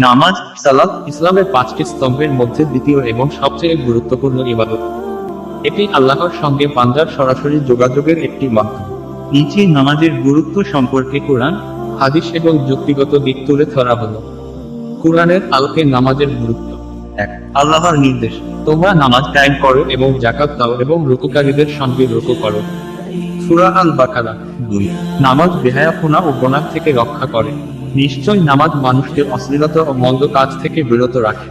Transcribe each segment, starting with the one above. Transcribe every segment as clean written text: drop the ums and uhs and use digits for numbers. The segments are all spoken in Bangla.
নামাজ সালাত ইসলামের 5টি স্তম্ভের মধ্যে দ্বিতীয় এবং সবচেয়ে গুরুত্বপূর্ণ ইবাদত। এটি আল্লাহর সঙ্গে বান্দার সরাসরি যোগাযোগের একটি মাধ্যম। নিচে নামাজের গুরুত্ব সম্পর্কে কোরআন, হাদিস এবং যুক্তিগত দিক তুলে ধরা হলো। কোরআনের আলোকে নামাজের গুরুত্ব। 1. আল্লাহর নির্দেশ, তোমরা নামাজ কায়েম করো এবং যাকাত দাও এবং রুকুকারীদের সঙ্গে রুকু করো। সূরা আল বাকারা। 2. নামাজ বেহায়াপনা ও গুনাহ থেকে রক্ষা করে। নিশ্চয় নামাজ মানুষকে অশ্লীলতা ও মন্দ কাজ থেকে বিরত রাখে।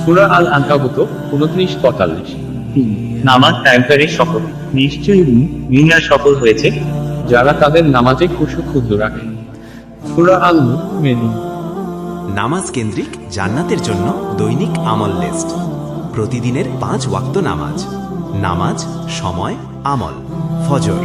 সূরা আল আনকাবুত 29-45। 3. নামাজ কায়েমকারীর সফল। নিশ্চয়ই মুমিনরা সফল হয়েছে যারা তাদের নামাজে খুশু-খুজু রাখে। সূরা আল মুমিনুন। নামাজ কেন্দ্রিক জান্নাতের জন্য দৈনিক আমল লিস্ট। প্রতিদিনের 5 ওয়াক্ত নামাজ। নামাজ, সময়, আমল। ফজর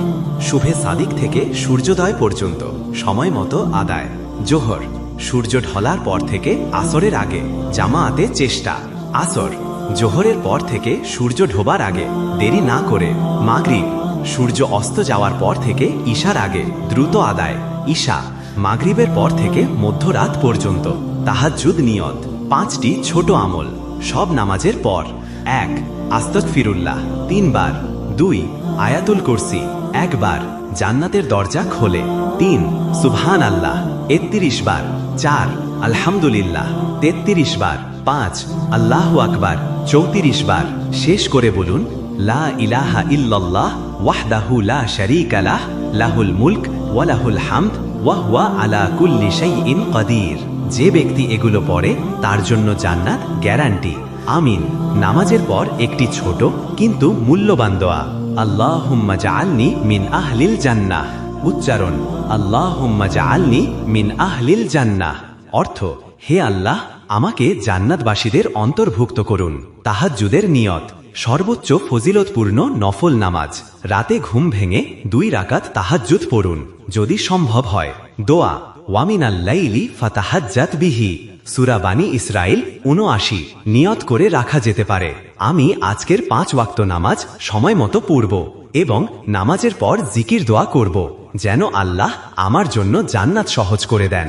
শুভে সাদিক থেকে সূর্যোদয় পর্যন্ত সময় মতো আদায়। জোহর সূর্য ঢলার পর থেকে আসরের আগে জামায়াতে চেষ্টা। আসর জোহরের পর থেকে সূর্য ঢোবার আগে দেরি না করে। মাগরিব সূর্য অস্ত যাওয়ার পর থেকে ঈশার আগে দ্রুত আদায়। ঈশা মাগরিবের পর থেকে মধ্যরাত পর্যন্ত। তাহাজ্জুদ নিয়ত 5টি ছোট আমল সব নামাজের পর। 1. আস্তাগফিরুল্লাহ 3 বার। 2. আয়াতুল কুরসি 1 বার, জান্নাতের দরজা খোলে। 3. সুবহান আল্লাহ 31 বার। 4. আলহামদুলিল্লাহ 33 বার। 5. আল্লাহু আকবার 34 বার। শেষ করে বলুন, লা ইলাহা ইল্লাল্লাহ ওয়াহদাহু লা শারীকা লাহ, লাহুল মুলক ওয়া লাহুল হামদ ওয়া হুয়া আলা কুল্লি শাইইন কাদির। যে ব্যক্তি এগুলো পড়ে তার জন্য জান্নাত গ্যারান্টি। আমিন। নামাজের পর একটি ছোট কিন্তু মূল্যবান দোয়া, আল্লাহুম্মা জাআলনি মিন আহলিল জান্নাহ। উচ্চারণ, আল্লাহুম্মা জাআলনি মিন আহলিল জান্নাহ। অর্থ, হে আল্লাহ, আমাকে জান্নাতবাসীদের অন্তর্ভুক্ত করুন। তাহাজ্জুদের নিয়ত সর্বোচ্চ ফজিলতপূর্ণ নফল নামাজ। রাতে ঘুম ভেঙে 2 রাকাত তাহাজ্জুদ পড়ুন যদি সম্ভব হয়। দোয়া, ওয়ামিনাল লাইলি ফাতাহাজ্জাত বিহি। সূরা বানী ইসরাইল 79। নিয়ত করে রাখা যেতে পারে, আমি আজকের 5 ওয়াক্ত নামাজ সময় মতো পড়ব এবং নামাজের পর জিকির দোয়া করব যেন আল্লাহ আমার জন্য জান্নাত সহজ করে দেন।